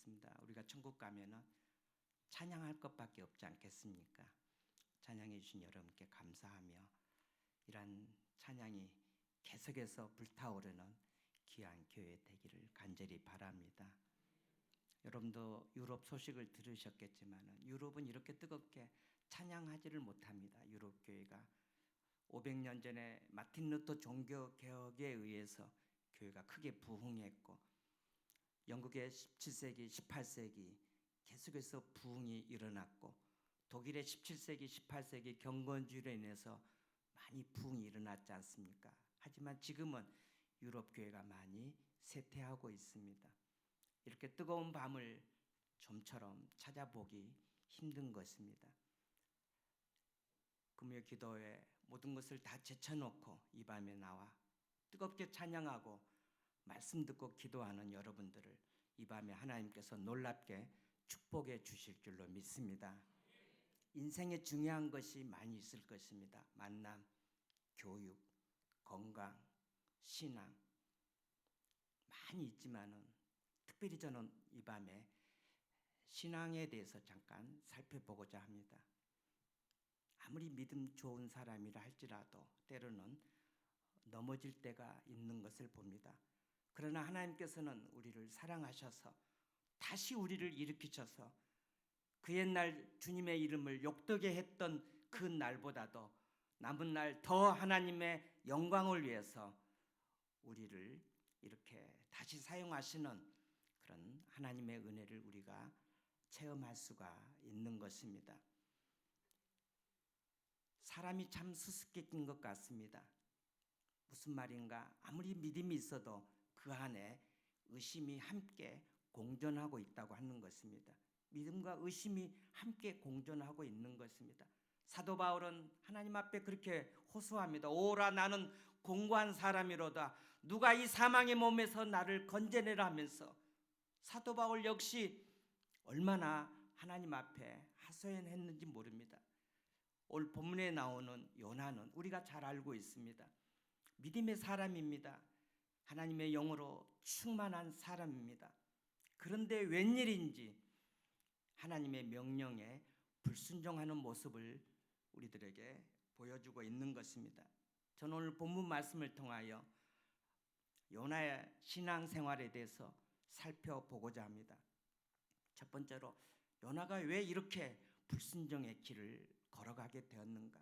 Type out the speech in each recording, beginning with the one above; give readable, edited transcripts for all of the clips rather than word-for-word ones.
그렇습니다. 우리가 천국 가면은 찬양할 것밖에 없지 않겠습니까? 찬양해 주신 여러분께 감사하며 이러한 찬양이 계속해서 불타오르는 귀한 교회 되기를 간절히 바랍니다. 여러분도 유럽 소식을 들으셨겠지만 유럽은 이렇게 뜨겁게 찬양하지를 못합니다. 유럽 교회가 500년 전에 마틴 루터 종교 개혁에 의해서 교회가 크게 부흥했고 영국의 17세기, 18세기 계속해서 부흥이 일어났고 독일의 17세기, 18세기 경건주의로 인해서 많이 부흥이 일어났지 않습니까? 하지만 지금은 유럽 교회가 많이 쇠퇴하고 있습니다. 이렇게 뜨거운 밤을 좀처럼 찾아보기 힘든 것입니다. 금요 기도회 모든 것을 다 제쳐놓고 이 밤에 나와 뜨겁게 찬양하고 말씀 듣고 기도하는 여러분들을 이 밤에 하나님께서 놀랍게 축복해 주실 줄로 믿습니다. 인생에 중요한 것이 많이 있을 것입니다. 만남, 교육, 건강, 신앙 많이 있지만은 특별히 저는 이 밤에 신앙에 대해서 잠깐 살펴보고자 합니다. 아무리 믿음 좋은 사람이라 할지라도 때로는 넘어질 때가 있는 것을 봅니다. 그러나 하나님께서는 우리를 사랑하셔서 다시 우리를 일으키셔서 그 옛날 주님의 이름을 욕되게 했던 그 날보다도 남은 날 더 하나님의 영광을 위해서 우리를 이렇게 다시 사용하시는 그런 하나님의 은혜를 우리가 체험할 수가 있는 것입니다. 사람이 참 수수께끼인 것 같습니다. 무슨 말인가? 아무리 믿음이 있어도 그 안에 의심이 함께 공존하고 있다고 하는 것입니다. 믿음과 의심이 함께 공존하고 있는 것입니다. 사도 바울은 하나님 앞에 그렇게 호소합니다. 오라 나는 공고한 사람이로다. 누가 이 사망의 몸에서 나를 건져내라 하면서 사도 바울 역시 얼마나 하나님 앞에 하소연했는지 모릅니다. 오늘 본문에 나오는 요나는 우리가 잘 알고 있습니다. 믿음의 사람입니다. 하나님의 영으로 충만한 사람입니다. 그런데 웬일인지 하나님의 명령에 불순종하는 모습을 우리들에게 보여주고 있는 것입니다. 저는 오늘 본문 말씀을 통하여 요나의 신앙생활에 대해서 살펴보고자 합니다. 첫 번째로 요나가 왜 이렇게 불순종의 길을 걸어가게 되었는가?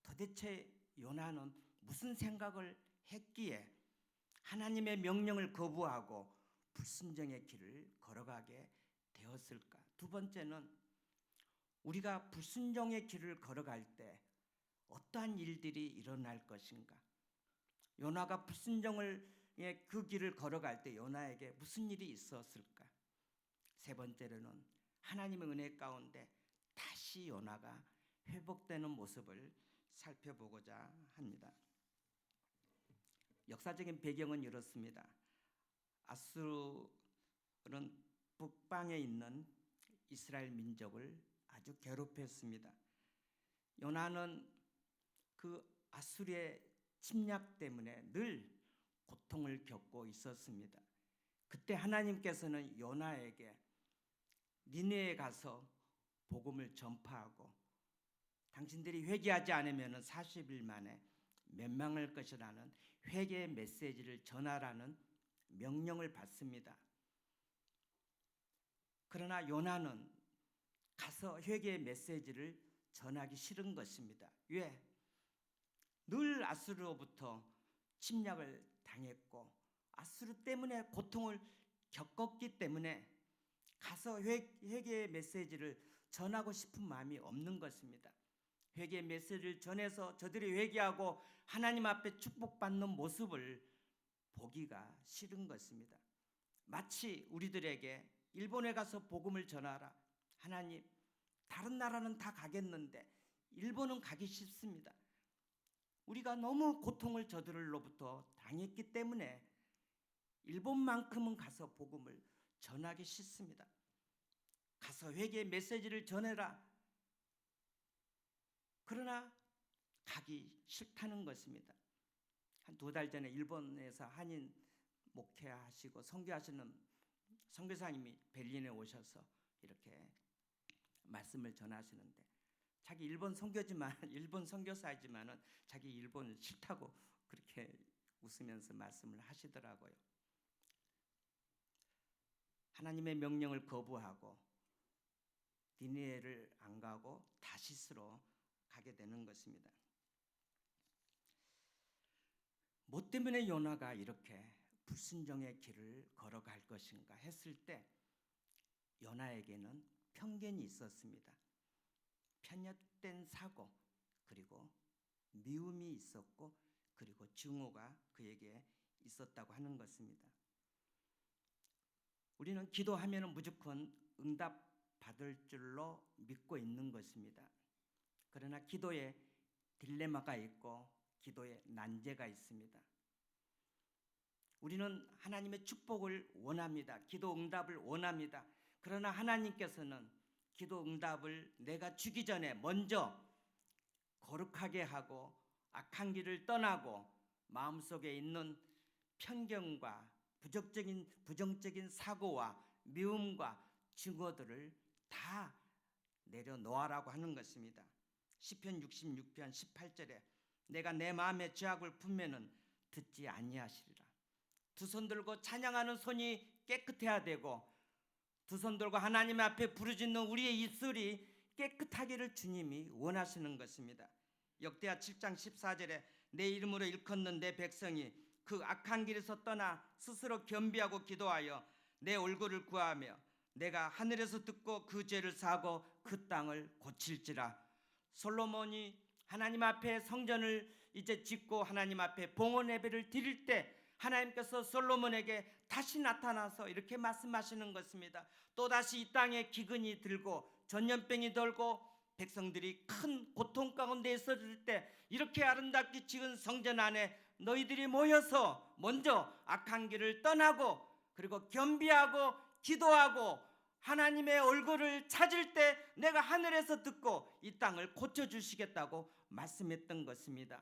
도대체 요나는 무슨 생각을 했기에 하나님의 명령을 거부하고 불순종의 길을 걸어가게 되었을까? 두 번째는 우리가 불순종의 길을 걸어갈 때 어떠한 일들이 일어날 것인가? 요나가 불순종의 그 길을 걸어갈 때 요나에게 무슨 일이 있었을까? 세 번째로는 하나님의 은혜 가운데 다시 요나가 회복되는 모습을 살펴보고자 합니다. 역사적인 배경은 이렇습니다. 아수르는 북방에 있는 이스라엘 민족을 아주 괴롭혔습니다. 요나는 그 아수르의 침략 때문에 늘 고통을 겪고 있었습니다. 그때 하나님께서는 요나에게 니느웨에 가서 복음을 전파하고 당신들이 회개하지 않으면 40일 만에 멸망할 것이라는 회개의 메시지를 전하라는 명령을 받습니다. 그러나 요나는 가서 회개의 메시지를 전하기 싫은 것입니다. 왜? 늘 아수르로부터 침략을 당했고 아수르 때문에 고통을 겪었기 때문에 가서 회개의 메시지를 전하고 싶은 마음이 없는 것입니다. 회개의 메시지를 전해서 저들이 회개하고 하나님 앞에 축복받는 모습을 보기가 싫은 것입니다. 마치 우리들에게 일본에 가서 복음을 전하라. 하나님, 다른 나라는 다 가겠는데 일본은 가기 싫습니다. 우리가 너무 고통을 저들로부터 당했기 때문에 일본만큼은 가서 복음을 전하기 싫습니다. 가서 회개의 메시지를 전해라. 그러나 가기 싫다는 것입니다. 한 2달 전에 일본에서 한인 목회하시고 선교하시는 선교사님이 베를린에 오셔서 이렇게 말씀을 전하시는데 자기 일본 선교지만 일본 선교사이지만은 자기 일본을 싫다고 그렇게 웃으면서 말씀을 하시더라고요. 하나님의 명령을 거부하고 니느웨를 안 가고 다시스로 가게 되는 것입니다. 뭐 때문에 요나가 이렇게 불순종의 길을 걸어갈 것인가 했을 때 요나에게는 편견이 있었습니다. 편협된 사고, 그리고 미움이 있었고, 그리고 증오가 그에게 있었다고 하는 것입니다. 우리는 기도하면 무조건 응답 받을 줄로 믿고 있는 것입니다. 그러나 기도에 딜레마가 있고 기도에 난제가 있습니다. 우리는 하나님의 축복을 원합니다. 기도 응답을 원합니다. 그러나 하나님께서는 기도 응답을 내가 주기 전에 먼저 거룩하게 하고 악한 길을 떠나고 마음속에 있는 편견과 부정적인 사고와 미움과 증오들을 다 내려놓으라고 하는 것입니다. 시편 66편 18절에 내가 내 마음의 죄악을 품면은 듣지 아니하시리라. 두 손 들고 찬양하는 손이 깨끗해야 되고 두 손 들고 하나님 앞에 부르짖는 우리의 입술이 깨끗하기를 주님이 원하시는 것입니다. 역대하 7장 14절에 내 이름으로 일컫는 내 백성이 그 악한 길에서 떠나 스스로 겸비하고 기도하여 내 얼굴을 구하며 내가 하늘에서 듣고 그 죄를 사하고 그 땅을 고칠지라. 솔로몬이 하나님 앞에 성전을 이제 짓고 하나님 앞에 봉헌 예배를 드릴 때 하나님께서 솔로몬에게 다시 나타나서 이렇게 말씀하시는 것입니다. 또다시 이 땅에 기근이 들고 전염병이 돌고 백성들이 큰 고통 가운데 있었을 때 이렇게 아름답게 지은 성전 안에 너희들이 모여서 먼저 악한 길을 떠나고 그리고 겸비하고 기도하고 하나님의 얼굴을 찾을 때 내가 하늘에서 듣고 이 땅을 고쳐주시겠다고 말씀했던 것입니다.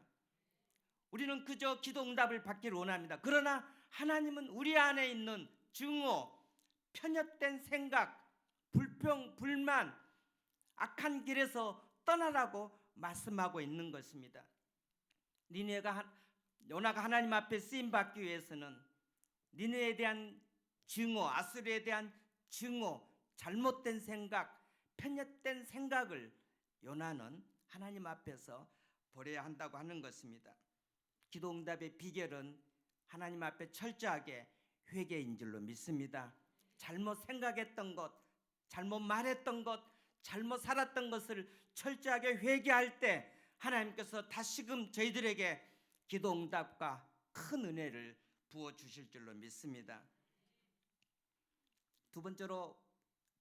우리는 그저 기도 응답을 받기를 원합니다. 그러나 하나님은 우리 안에 있는 증오, 편협된 생각, 불평, 불만, 악한 길에서 떠나라고 말씀하고 있는 것입니다. 요나가 하나님 앞에 쓰임받기 위해서는 니느웨에 대한 증오, 아수르에 대한 증오, 잘못된 생각, 편협된 생각을 요나는 하나님 앞에서 버려야 한다고 하는 것입니다. 기도 응답의 비결은 하나님 앞에 철저하게 회개인 줄로 믿습니다. 잘못 생각했던 것, 잘못 말했던 것, 잘못 살았던 것을 철저하게 회개할 때 하나님께서 다시금 저희들에게 기도 응답과 큰 은혜를 부어주실 줄로 믿습니다. 두 번째로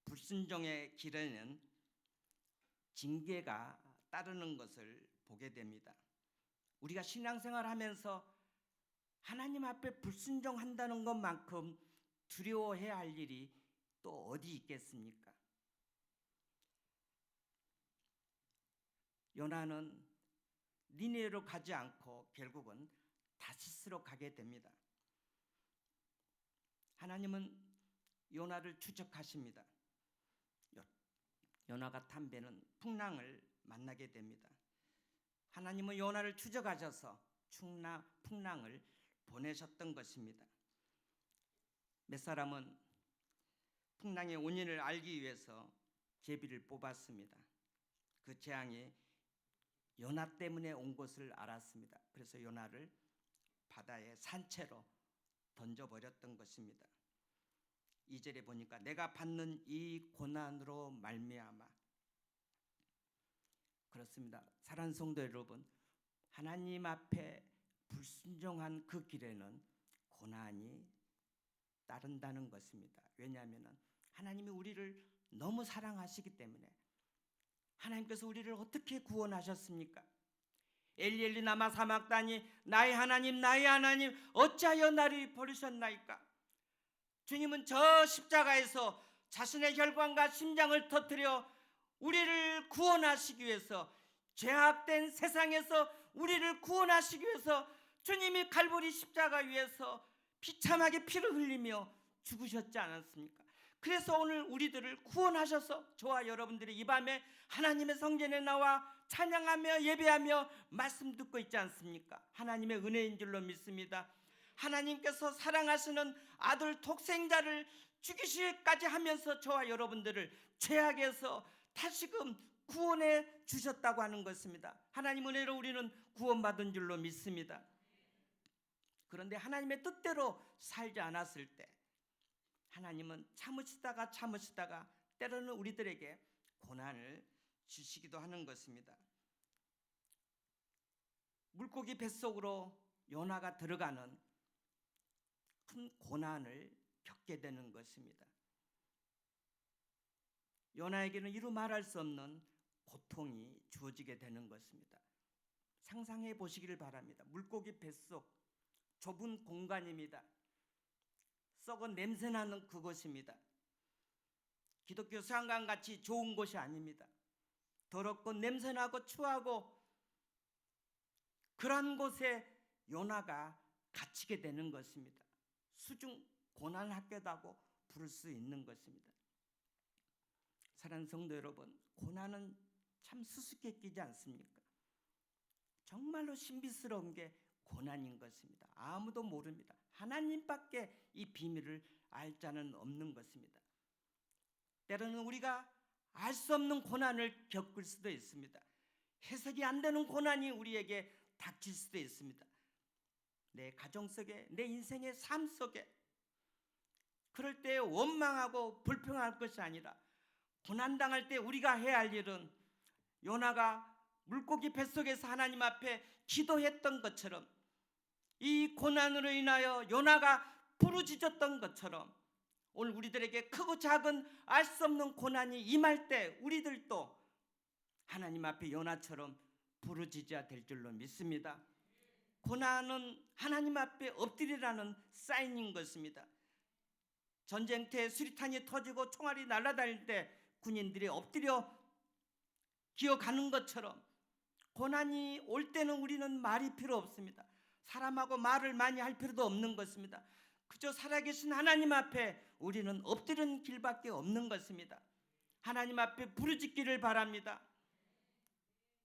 불순종의 길에는 징계가 따르는 것을 보게 됩니다. 우리가 신앙생활을 하면서 하나님 앞에 불순종한다는 것만큼 두려워해야 할 일이 또 어디 있겠습니까? 요나는 니느웨로 가지 않고 결국은 다시스로 가게 됩니다. 하나님은 요나를 추적하십니다. 요나가 탄 배는 풍랑을 만나게 됩니다. 하나님은 요나를 추적하셔서 풍랑을 보내셨던 것입니다. 몇 사람은 풍랑의 원인을 알기 위해서 제비를 뽑았습니다. 그 재앙이 요나 때문에 온 것을 알았습니다. 그래서 요나를 바다에 산채로 던져버렸던 것입니다. 2절에 보니까 내가 받는 이 고난으로 말미암아, 그렇습니다. 사랑하는 성도 여러분, 하나님 앞에 불순종한 그 길에는 고난이 따른다는 것입니다. 왜냐하면 하나님이 우리를 너무 사랑하시기 때문에. 하나님께서 우리를 어떻게 구원하셨습니까? 엘리 엘리 라마 사막다니 나의 하나님 나의 하나님 어찌하여 나를 버리셨나이까? 주님은 저 십자가에서 자신의 혈관과 심장을 터뜨려 우리를 구원하시기 위해서, 죄악된 세상에서 우리를 구원하시기 위해서 주님이 갈보리 십자가 위에서 비참하게 피를 흘리며 죽으셨지 않았습니까? 그래서 오늘 우리들을 구원하셔서 저와 여러분들이 이 밤에 하나님의 성전에 나와 찬양하며 예배하며 말씀 듣고 있지 않습니까? 하나님의 은혜인 줄로 믿습니다. 하나님께서 사랑하시는 아들 독생자를 죽이시기까지 하면서 저와 여러분들을 죄악에서 다시금 구원해 주셨다고 하는 것입니다. 하나님 은혜로 우리는 구원받은 줄로 믿습니다. 그런데 하나님의 뜻대로 살지 않았을 때 하나님은 참으시다가 때로는 우리들에게 고난을 주시기도 하는 것입니다. 물고기 뱃속으로 요나가 들어가는 큰 고난을 겪게 되는 것입니다. 요나에게는 이루 말할 수 없는 고통이 주어지게 되는 것입니다. 상상해 보시기를 바랍니다. 물고기 뱃속 좁은 공간입니다. 썩은 냄새나는 그곳입니다. 기독교 수양관같이 좋은 곳이 아닙니다. 더럽고 냄새나고 추하고 그런 곳에 요나가 갇히게 되는 것입니다. 수중 고난학교라고 부를 수 있는 것입니다. 사랑하는 성도 여러분, 고난은 참 수수께끼지 않습니까? 정말로 신비스러운 게 고난인 것입니다. 아무도 모릅니다. 하나님밖에 이 비밀을 알 자는 없는 것입니다. 때로는 우리가 알 수 없는 고난을 겪을 수도 있습니다. 해석이 안 되는 고난이 우리에게 닥칠 수도 있습니다. 내 가정 속에, 내 인생의 삶 속에. 그럴 때 원망하고 불평할 것이 아니라 고난당할 때 우리가 해야 할 일은 요나가 물고기 뱃속에서 하나님 앞에 기도했던 것처럼, 이 고난으로 인하여 요나가 부르짖었던 것처럼 오늘 우리들에게 크고 작은 알 수 없는 고난이 임할 때 우리들도 하나님 앞에 요나처럼 부르짖어야 될 줄로 믿습니다. 고난은 하나님 앞에 엎드리라는 사인인 것입니다. 전쟁터에 수리탄이 터지고 총알이 날아다닐 때 군인들이 엎드려 기어가는 것처럼 고난이 올 때는 우리는 말이 필요 없습니다. 사람하고 말을 많이 할 필요도 없는 것입니다. 그저 살아계신 하나님 앞에 우리는 엎드리는 길밖에 없는 것입니다. 하나님 앞에 부르짖기를 바랍니다.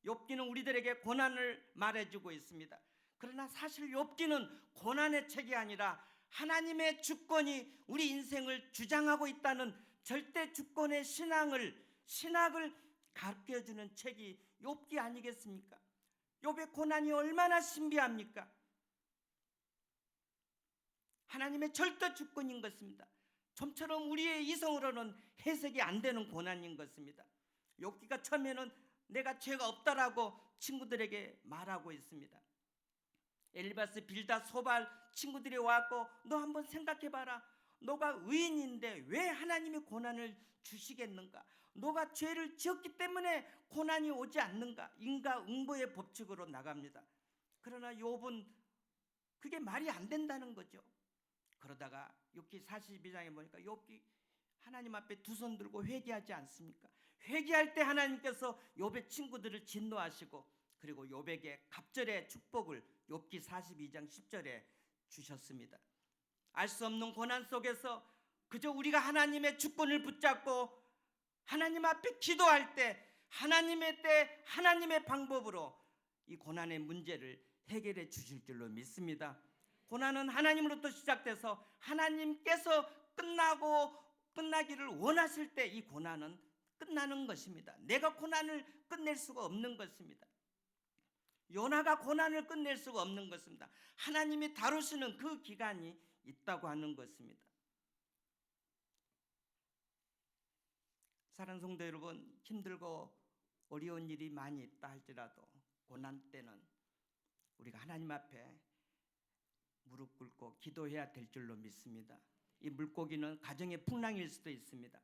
욥기는 우리들에게 고난을 말해주고 있습니다. 그러나 사실 욥기는 고난의 책이 아니라 하나님의 주권이 우리 인생을 주장하고 있다는 절대 주권의 신학을 가르쳐주는 책이 욥기 아니겠습니까? 욥의 고난이 얼마나 신비합니까? 하나님의 절대 주권인 것입니다. 좀처럼 우리의 이성으로는 해석이 안 되는 고난인 것입니다. 욥기가 처음에는 내가 죄가 없다라고 친구들에게 말하고 있습니다. 엘리바스, 빌닷, 소발 친구들이 왔고 너 한번 생각해봐라. 너가 의인인데 왜 하나님이 고난을 주시겠는가? 너가 죄를 지었기 때문에 고난이 오지 않는가? 인과응보의 법칙으로 나갑니다. 그러나 욥은 그게 말이 안 된다는 거죠. 그러다가 욥기 42장에 보니까 욥기 하나님 앞에 두 손 들고 회개하지 않습니까? 회개할 때 하나님께서 욥의 친구들을 진노하시고 그리고 욥에게 갑절의 축복을 욥기 42장 10절에 주셨습니다. 알 수 없는 고난 속에서 그저 우리가 하나님의 주권을 붙잡고 하나님 앞에 기도할 때 하나님의 때 하나님의 방법으로 이 고난의 문제를 해결해 주실 줄로 믿습니다. 고난은 하나님으로부터 시작돼서 하나님께서 끝나기를 원하실 때 이 고난은 끝나는 것입니다. 내가 고난을 끝낼 수가 없는 것입니다. 요나가 고난을 끝낼 수가 없는 것입니다. 하나님이 다루시는 그 기간이 있다고 하는 것입니다. 사랑하는 성도 여러분, 힘들고 어려운 일이 많이 있다 할지라도 고난 때는 우리가 하나님 앞에 무릎 꿇고 기도해야 될 줄로 믿습니다. 이 물고기는 가정의 풍랑일 수도 있습니다.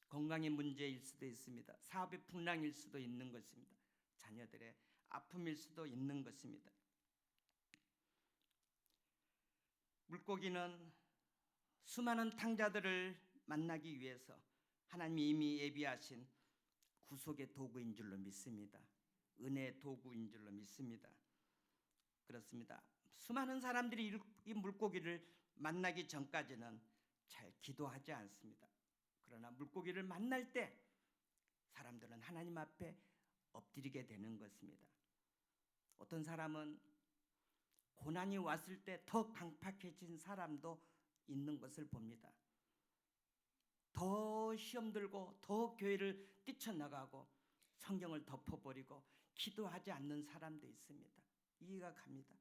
건강의 문제일 수도 있습니다. 사업의 풍랑일 수도 있는 것입니다. 자녀들의 아픔일 수도 있는 것입니다. 물고기는 수많은 탕자들을 만나기 위해서 하나님이 이미 예비하신 구속의 도구인 줄로 믿습니다. 은혜의 도구인 줄로 믿습니다. 그렇습니다. 수많은 사람들이 이 물고기를 만나기 전까지는 잘 기도하지 않습니다. 그러나 물고기를 만날 때 사람들은 하나님 앞에 엎드리게 되는 것입니다. 어떤 사람은 고난이 왔을 때 더 강팍해진 사람도 있는 것을 봅니다. 더 시험 들고 더 교회를 뛰쳐나가고 성경을 덮어버리고 기도하지 않는 사람도 있습니다. 이해가 갑니다.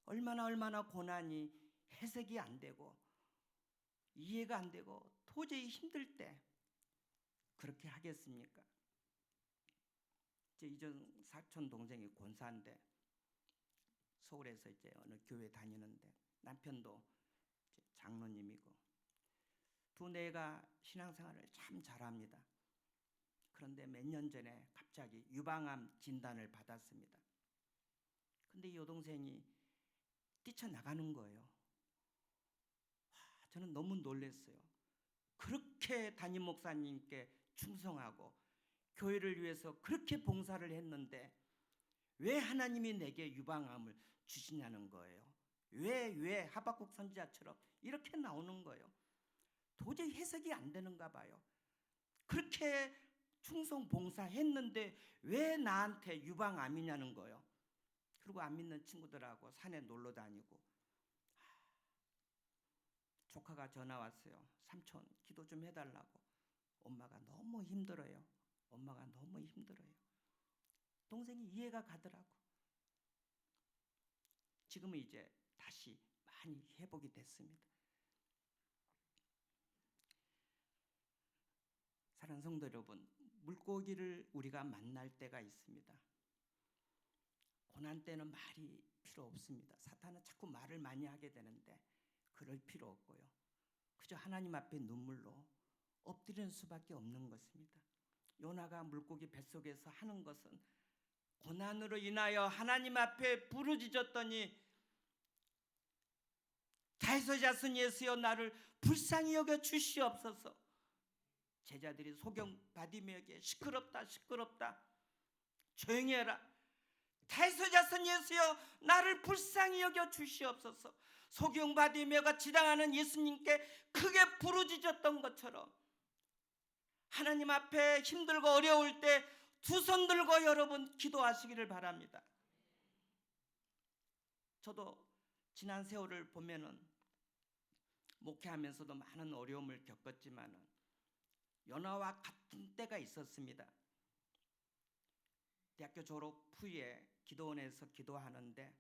얼마나 고난이 해석이 안 되고 이해가 안 되고 도저히 힘들 때 그렇게 하겠습니까? 제 이전 사촌 동생이 권사인데 서울에서 이제 어느 교회 다니는데 남편도 장로님이고 두뇌가 신앙생활을 참 잘합니다. 그런데 몇 년 전에 갑자기 유방암 진단을 받았습니다. 근데 이 여동생이 뛰쳐나가는 거예요. 저는 너무 놀랐어요. 그렇게 담임 목사님께 충성하고 교회를 위해서 그렇게 봉사를 했는데 왜 하나님이 내게 유방암을 주시냐는 거예요. 왜 하박국 선지자처럼 이렇게 나오는 거예요. 도저히 해석이 안 되는가 봐요. 그렇게 충성 봉사했는데 왜 나한테 유방암이냐는 거예요. 그리고 안 믿는 친구들하고 산에 놀러 다니고 조카가 전화 왔어요. 삼촌 기도 좀 해달라고. 엄마가 너무 힘들어요. 엄마가 너무 힘들어요. 동생이 이해가 가더라고. 지금은 이제 다시 많이 회복이 됐습니다. 사랑하는 성도 여러분, 물고기를 우리가 만날 때가 있습니다. 고난 때는 말이 필요 없습니다. 사탄은 자꾸 말을 많이 하게 되는데 그럴 필요 없고요. 그저 하나님 앞에 눈물로 엎드리는 수밖에 없는 것입니다. 요나가 물고기 뱃속에서 하는 것은 고난으로 인하여 하나님 앞에 부르짖었더니 다윗의 자손 예수여 나를 불쌍히 여겨 주시옵소서. 제자들이 소경 바디메에게 시끄럽다 조용히 해라. 다윗의 자손 예수여 나를 불쌍히 여겨 주시옵소서. 소경 바디메가 지당하는 예수님께 크게 부르짖었던 것처럼 하나님 앞에 힘들고 어려울 때 두 손 들고 여러분 기도하시기를 바랍니다. 저도 지난 세월을 보면은 목회하면서도 많은 어려움을 겪었지만은 연하와 같은 때가 있었습니다. 대학교 졸업 후에 기도원에서 기도하는데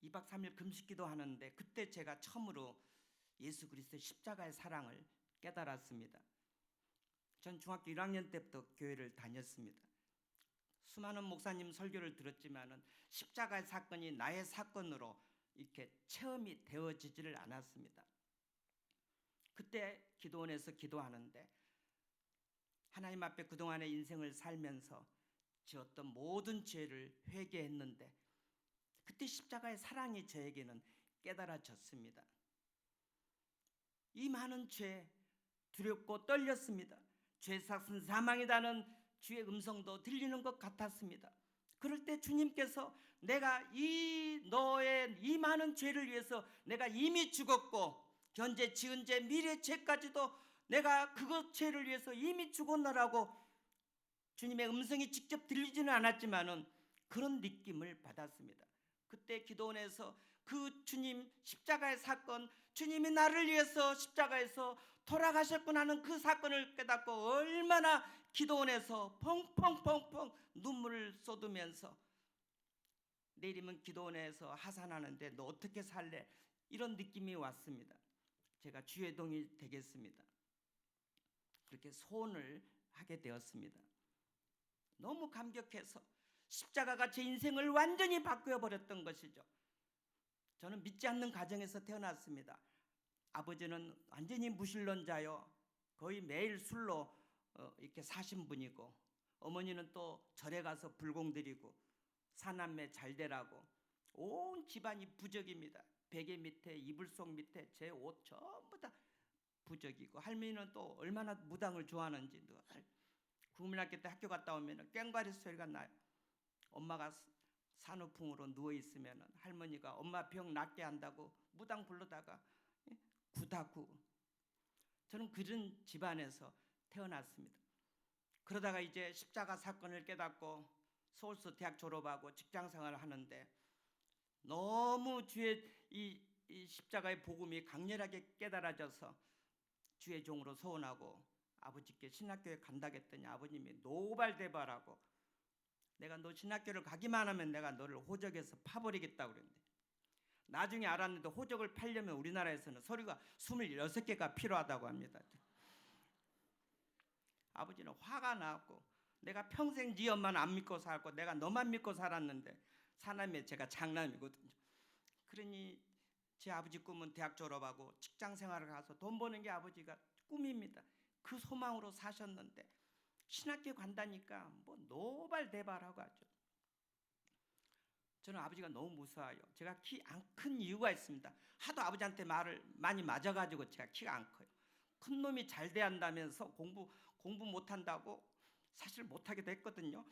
2박 3일 금식 기도하는데 그때 제가 처음으로 예수 그리스도의 십자가의 사랑을 깨달았습니다. 전 중학교 1학년 때부터 교회를 다녔습니다. 수많은 목사님 설교를 들었지만은 십자가의 사건이 나의 사건으로 이렇게 체험이 되어지지를 않았습니다. 그때 기도원에서 기도하는데 하나님 앞에 그동안의 인생을 살면서 지었던 모든 죄를 회개했는데 그때 십자가의 사랑이 저에게는 깨달아졌습니다. 이 많은 죄 두렵고 떨렸습니다. 죄 삭은 사망이다는 주의 음성도 들리는 것 같았습니다. 그럴 때 주님께서 내가 너의 이 많은 죄를 위해서 내가 이미 죽었고 현재 지은 죄 미래 죄까지도 내가 그것 죄를 위해서 이미 죽었노라고 주님의 음성이 직접 들리지는 않았지만은 그런 느낌을 받았습니다. 그때 기도원에서 그 주님 십자가의 사건, 주님이 나를 위해서 십자가에서 돌아가셨구나 하는 그 사건을 깨닫고 얼마나 기도원에서 펑펑펑펑 눈물을 쏟으면서 내일이면 기도원에서 하산하는데 너 어떻게 살래? 이런 느낌이 왔습니다. 제가 주의 동이 되겠습니다. 그렇게 소원을 하게 되었습니다. 너무 감격해서 십자가가 제 인생을 완전히 바꾸어버렸던 것이죠. 저는 믿지 않는 가정에서 태어났습니다. 아버지는 완전히 무신론자요. 거의 매일 술로 이렇게 사신 분이고 어머니는 또 절에 가서 불공 드리고 사남매 잘 되라고 온 집안이 부적입니다. 베개 밑에 이불 속 밑에 제 옷 전부 다 부적이고 할머니는 또 얼마나 무당을 좋아하는지 국민학교 때 학교 갔다 오면 꽹과리 소리가 나요. 엄마가 산후풍으로 누워 있으면 할머니가 엄마 병 낫게 한다고 무당 불러다가 구다구 저는 그런 집안에서 태어났습니다. 그러다가 이제 십자가 사건을 깨닫고 서울서 대학 졸업하고 직장 생활을 하는데 너무 주의 이 십자가의 복음이 강렬하게 깨달아져서 주의 종으로 소원하고 아버지께 신학교에 간다고 했더니 아버님이 노발대발하고 내가 너 신학교를 가기만 하면 내가 너를 호적에서 파버리겠다고 그랬는데 나중에 알았는데 호적을 팔려면 우리나라에서는 서류가 26개가 필요하다고 합니다. 아버지는 화가 나고 내가 평생 네 엄마는 안 믿고 살고 내가 너만 믿고 살았는데 사남매 제가 장남이거든요. 그러니 제 아버지 꿈은 대학 졸업하고 직장 생활을 가서 돈 버는 게 아버지가 꿈입니다. 그 소망으로 사셨는데 신학교 간다니까 뭐 노발대발하고 하죠. 저는 아버지가 너무 무서워요. 제가 키 안 큰 이유가 있습니다. 하도 아버지한테 말을 많이 맞아가지고 제가 키가 안 커요. 큰 놈이 잘 돼야 한다면서 공부 못한다고 사실 못하기도 했거든요.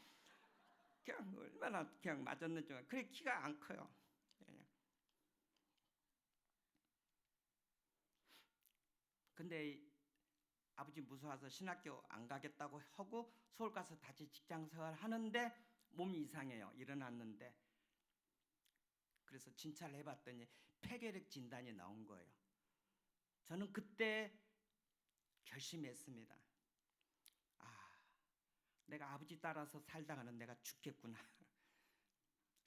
그냥 얼마나 그냥 맞았는지. 그래 키가 안 커요. 근데 아버지 무서워서 신학교 안 가겠다고 하고 서울 가서 다시 직장 생활 하는데 몸이 이상해요. 일어났는데 그래서 진찰을 해봤더니 폐결핵 진단이 나온 거예요. 저는 그때 결심했습니다. 아, 내가 아버지 따라서 살다가는 내가 죽겠구나.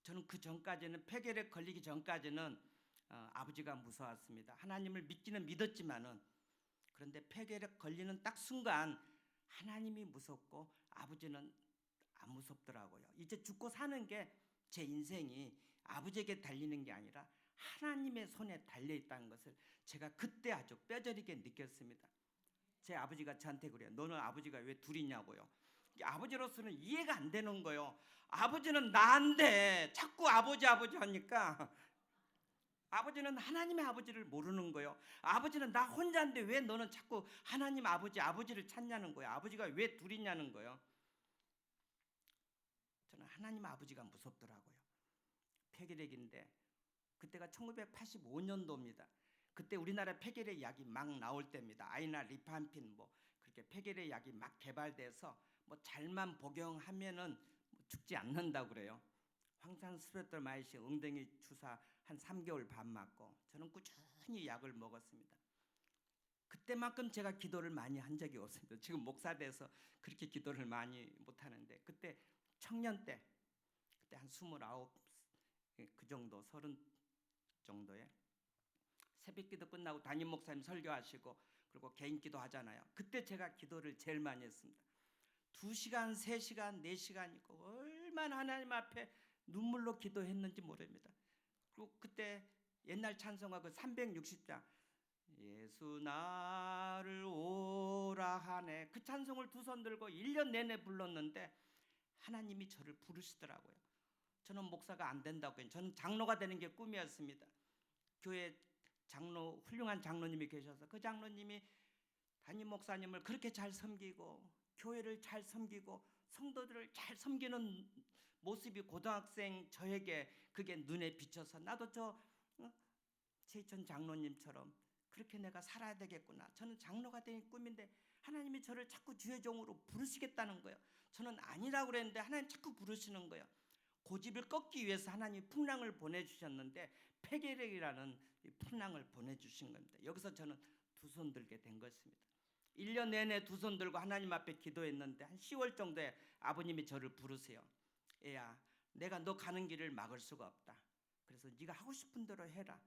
저는 그 전까지는 폐결핵 걸리기 전까지는 아버지가 무서웠습니다. 하나님을 믿기는 믿었지만은 그런데 폐결핵 걸리는 딱 순간 하나님이 무섭고 아버지는 안 무섭더라고요. 이제 죽고 사는 게 제 인생이 아버지에게 달리는 게 아니라 하나님의 손에 달려 있다는 것을 제가 그때 아주 뼈저리게 느꼈습니다. 제 아버지가 저한테 그래요. 너는 아버지가 왜 둘이냐고요. 아버지로서는 이해가 안 되는 거예요. 아버지는 나인데 자꾸 아버지 하니까 아버지는 하나님의 아버지를 모르는 거예요. 아버지는 나 혼자인데 왜 너는 자꾸 하나님 아버지를 찾냐는 거예요. 아버지가 왜 둘이냐는 거예요. 저는 하나님 아버지가 무섭더라고요. 폐결핵인데 그때가 1985년도입니다. 그때 우리나라 폐결핵 약이 막 나올 때입니다. 아이나 리판핀 뭐 그렇게 폐결핵 약이 막 개발돼서 뭐 잘만 복용하면은 죽지 않는다고 그래요. 황산스프레트마이신 엉덩이 주사 한 3개월 반 맞고 저는 꾸준히 약을 먹었습니다. 그때만큼 제가 기도를 많이 한 적이 없습니다. 지금 목사 돼서 그렇게 기도를 많이 못 하는데 그때 청년 때 그때 한 29, 그 정도 30 정도에 새벽기도 끝나고 담임 목사님 설교하시고 그리고 개인기도 하잖아요. 그때 제가 기도를 제일 많이 했습니다. 2시간, 3시간, 4시간 있고 얼마나 하나님 앞에 눈물로 기도했는지 모릅니다. 그리고 그때 옛날 찬송가 그 360자 예수 나를 오라 하네 그 찬송을 두 손 들고 1년 내내 불렀는데 하나님이 저를 부르시더라고요. 저는 목사가 안 된다고 해요. 저는 장로가 되는 게 꿈이었습니다. 교회 장로 훌륭한 장로님이 계셔서 그 장로님이 담임 목사님을 그렇게 잘 섬기고 교회를 잘 섬기고 성도들을 잘 섬기는 모습이 고등학생 저에게 그게 눈에 비쳐서 나도 저 최희천 장로님처럼 그렇게 내가 살아야 되겠구나. 저는 장로가 되는 꿈인데 하나님이 저를 자꾸 주의 종으로 부르시겠다는 거예요. 저는 아니라고 그랬는데 하나님 자꾸 부르시는 거예요. 고집을 꺾기 위해서 하나님이 풍랑을 보내주셨는데 폐결핵이라는 풍랑을 보내주신 겁니다. 여기서 저는 두 손 들게 된 것입니다. 1년 내내 두 손 들고 하나님 앞에 기도했는데 한 10월 정도에 아버님이 저를 부르세요. 애야, 내가 너 가는 길을 막을 수가 없다. 그래서 네가 하고 싶은 대로 해라.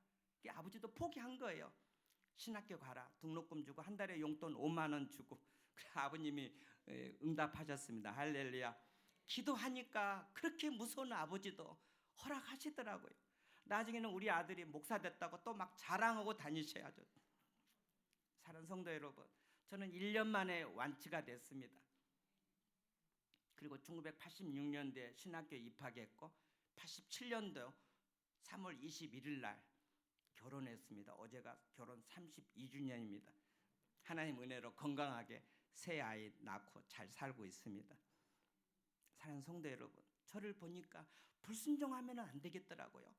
아버지도 포기한 거예요. 신학교 가라. 등록금 주고 한 달에 용돈 5만 원 주고. 그래 아버님이 응답하셨습니다. 할렐루야. 기도하니까 그렇게 무서운 아버지도 허락하시더라고요. 나중에는 우리 아들이 목사 됐다고 또 막 자랑하고 다니셔야죠. 사랑하는 성도 여러분, 저는 1년 만에 완치가 됐습니다. 그리고 1986년도에 신학교에 입학했고 87년도 3월 21일 날 결혼했습니다. 어제가 결혼 32주년입니다. 하나님 은혜로 건강하게 새 아이 낳고 잘 살고 있습니다. 사랑하는 성도 여러분, 저를 보니까 불순종하면 안 되겠더라고요.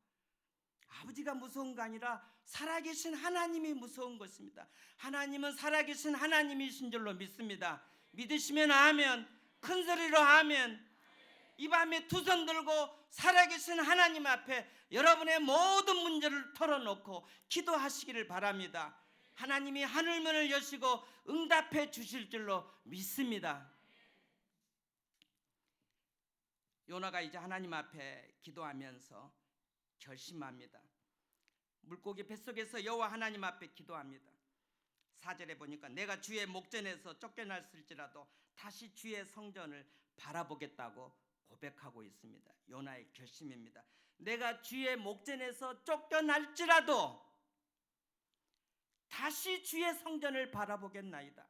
아버지가 무서운 게 아니라 살아계신 하나님이 무서운 것입니다. 하나님은 살아계신 하나님이신 줄로 믿습니다. 믿으시면 아멘. 큰 소리로 아멘. 이 밤에 두 손 들고 살아계신 하나님 앞에 여러분의 모든 문제를 털어놓고 기도하시기를 바랍니다. 하나님이 하늘문을 여시고 응답해 주실 줄로 믿습니다. 요나가 이제 하나님 앞에 기도하면서 결심합니다. 물고기 뱃속에서 여호와 하나님 앞에 기도합니다. 4절에 보니까 내가 주의 목전에서 쫓겨났을지라도 다시 주의 성전을 바라보겠다고 고백하고 있습니다. 요나의 결심입니다. 내가 주의 목전에서 쫓겨날지라도 다시 주의 성전을 바라보겠나이다.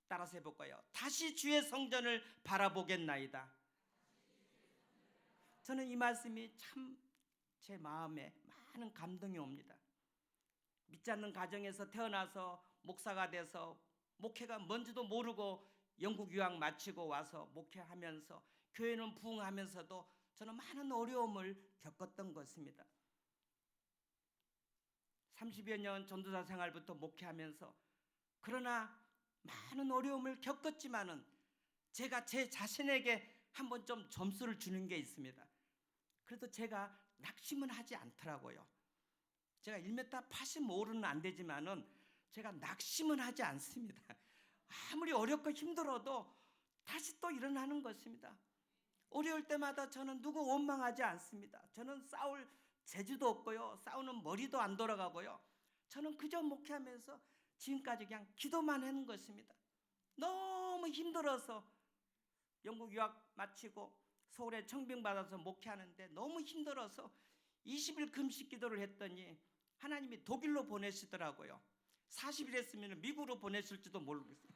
따라서 해볼까요? 다시 주의 성전을 바라보겠나이다. 저는 이 말씀이 참 제 마음에 많은 감동이 옵니다. 믿지 않는 가정에서 태어나서 목사가 돼서 목회가 뭔지도 모르고 영국 유학 마치고 와서 목회하면서 교회는 부흥하면서도 저는 많은 어려움을 겪었던 것입니다. 30여 년 전도사 생활부터 목회하면서 그러나 많은 어려움을 겪었지만은 제가 제 자신에게 한번 좀 점수를 주는 게 있습니다. 그래도 제가 낙심은 하지 않더라고요. 제가 1m 85는 안 되지만은 제가 낙심은 하지 않습니다. 아무리 어렵고 힘들어도 다시 또 일어나는 것입니다. 어려울 때마다 저는 누구 원망하지 않습니다. 저는 싸울 재주도 없고요. 싸우는 머리도 안 돌아가고요. 저는 그저 목회하면서 지금까지 그냥 기도만 하는 것입니다. 너무 힘들어서 영국 유학 마치고 서울에 청빙받아서 목회하는데 너무 힘들어서 20일 금식 기도를 했더니 하나님이 독일로 보내시더라고요. 40일 했으면 미국으로 보내실지도 모르겠어요.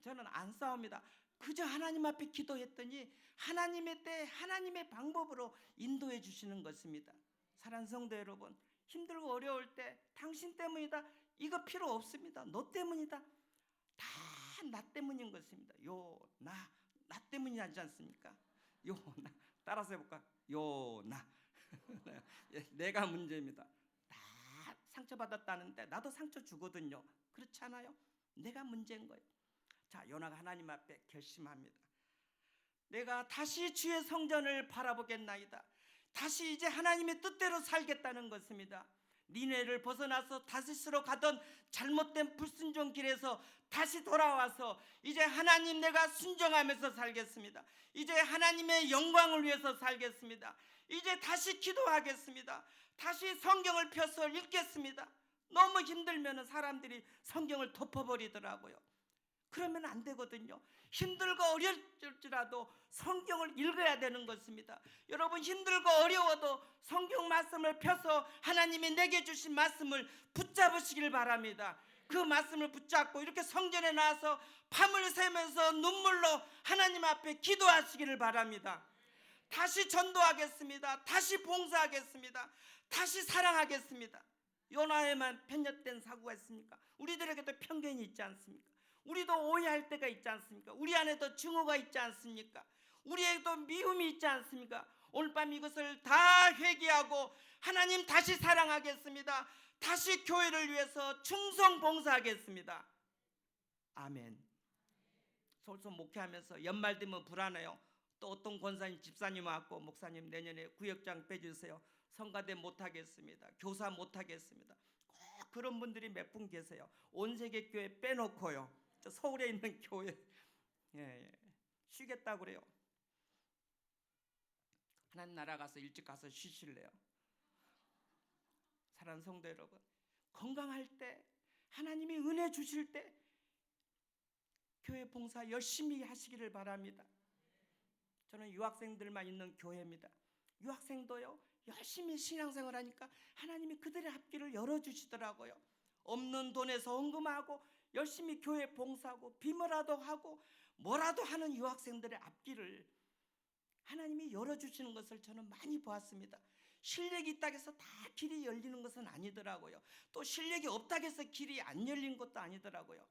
저는 안 싸웁니다. 그저 하나님 앞에 기도했더니 하나님의 때 하나님의 방법으로 인도해 주시는 것입니다. 사랑하는 성도 여러분, 힘들고 어려울 때 당신 때문이다 이거 필요 없습니다. 너 때문이다. 다 나 때문인 것입니다. 나 때문이 아니지 않습니까? 요나 따라서 해볼까? 요나 내가 문제입니다. 다 상처받았다는데 나도 상처 주거든요. 그렇지 않아요? 내가 문제인 거예요. 자, 요나가 하나님 앞에 결심합니다. 내가 다시 주의 성전을 바라보겠나이다. 다시 이제 하나님의 뜻대로 살겠다는 것입니다. 니네를 벗어나서 다시스로 가던 잘못된 불순종 길에서 다시 돌아와서 이제 하나님 내가 순종하면서 살겠습니다. 이제 하나님의 영광을 위해서 살겠습니다. 이제 다시 기도하겠습니다. 다시 성경을 펴서 읽겠습니다. 너무 힘들면 사람들이 성경을 덮어버리더라고요. 그러면 안 되거든요. 힘들고 어려울지라도 성경을 읽어야 되는 것입니다. 여러분 힘들고 어려워도 성경 말씀을 펴서 하나님이 내게 주신 말씀을 붙잡으시길 바랍니다. 그 말씀을 붙잡고 이렇게 성전에 나와서 밤을 새면서 눈물로 하나님 앞에 기도하시기를 바랍니다. 다시 전도하겠습니다. 다시 봉사하겠습니다. 다시 사랑하겠습니다. 요나에만 편협된 사고가 있습니까? 우리들에게도 편견이 있지 않습니까? 우리도 오해할 때가 있지 않습니까? 우리 안에도 증오가 있지 않습니까? 우리에게도 미움이 있지 않습니까? 오늘 밤 이것을 다 회개하고 하나님 다시 사랑하겠습니다. 다시 교회를 위해서 충성 봉사하겠습니다. 아멘. 서울서 목회하면서 연말 되면 불안해요. 또 어떤 권사님 집사님 왔고 목사님 내년에 구역장 빼주세요. 성가대 못하겠습니다. 교사 못하겠습니다. 꼭 그런 분들이 몇 분 계세요. 온 세계 교회 빼놓고요. 서울에 있는 교회 쉬겠다고 그래요. 하나님 나라 가서 일찍 가서 쉬실래요? 사랑하는 성도 여러분, 건강할 때 하나님이 은혜 주실 때 교회 봉사 열심히 하시기를 바랍니다. 저는 유학생들만 있는 교회입니다. 유학생도요 열심히 신앙생활 하니까 하나님이 그들의 앞길을 열어주시더라고요. 없는 돈에서 헌금하고 열심히 교회 봉사하고 비모라도 하고 뭐라도 하는 유학생들의 앞길을 하나님이 열어주시는 것을 저는 많이 보았습니다. 실력이 있다고 해서 다 길이 열리는 것은 아니더라고요. 또 실력이 없다고 해서 길이 안 열린 것도 아니더라고요.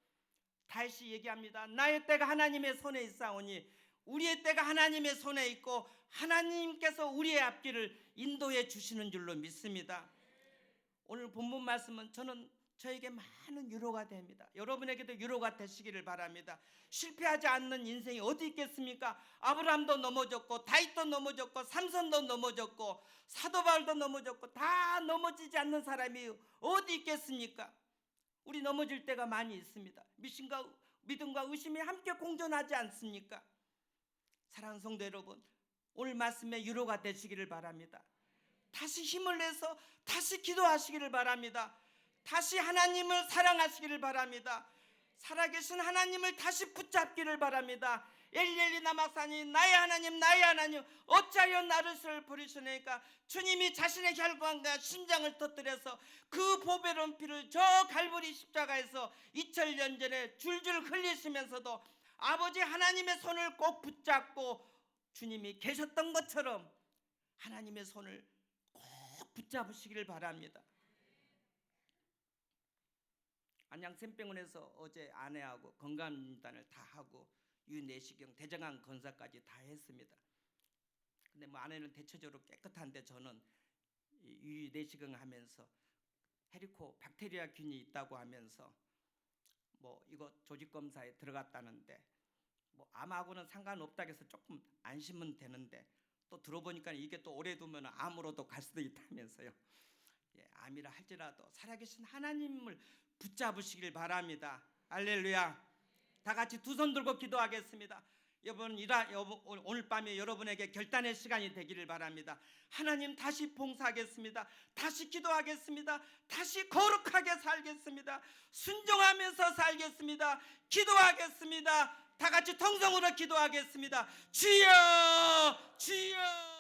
다시 얘기합니다. 나의 때가 하나님의 손에 있사오니 우리의 때가 하나님의 손에 있고 하나님께서 우리의 앞길을 인도해 주시는 줄로 믿습니다. 오늘 본문 말씀은 저에게 많은 위로가 됩니다. 여러분에게도 위로가 되시기를 바랍니다. 실패하지 않는 인생이 어디 있겠습니까? 아브라함도 넘어졌고 다윗도 넘어졌고 삼손도 넘어졌고 사도 바울도 넘어졌고 다 넘어지지 않는 사람이 어디 있겠습니까? 우리 넘어질 때가 많이 있습니다. 믿음과 의심이 함께 공존하지 않습니까? 사랑하는 성도 여러분, 오늘 말씀에 위로가 되시기를 바랍니다. 다시 힘을 내서 다시 기도하시기를 바랍니다. 다시 하나님을 사랑하시기를 바랍니다. 살아계신 하나님을 다시 붙잡기를 바랍니다. 엘리엘리 라마사니 나의 하나님 나의 하나님 어찌하여 나를 버리시니까. 주님이 자신의 혈관과 심장을 터뜨려서 그 보배로운 피를 저 갈보리 십자가에서 2000년 전에 줄줄 흘리시면서도 아버지 하나님의 손을 꼭 붙잡고 주님이 계셨던 것처럼 하나님의 손을 꼭 붙잡으시기를 바랍니다. 안양 샘병원에서 어제 아내하고 건강진단을 다 하고 유내시경 대장암 검사까지 다 했습니다. 근데 아내는 대체적으로 깨끗한데 저는 유내시경 하면서 헤리코 박테리아균이 있다고 하면서 이거 조직 검사에 들어갔다는데 암하고는 상관없다고 해서 조금 안심은 되는데 또 들어보니까 이게 또 오래 두면 암으로도 갈 수도 있다면서요. 암이라 할지라도 살아계신 하나님을 붙잡으시길 바랍니다. 할렐루야. 다 같이 두 손 들고 기도하겠습니다. 오늘 밤에 여러분에게 결단의 시간이 되기를 바랍니다. 하나님 다시 봉사하겠습니다. 다시 기도하겠습니다. 다시 거룩하게 살겠습니다. 순종하면서 살겠습니다. 기도하겠습니다. 다 같이 통성으로 기도하겠습니다. 주여 주여.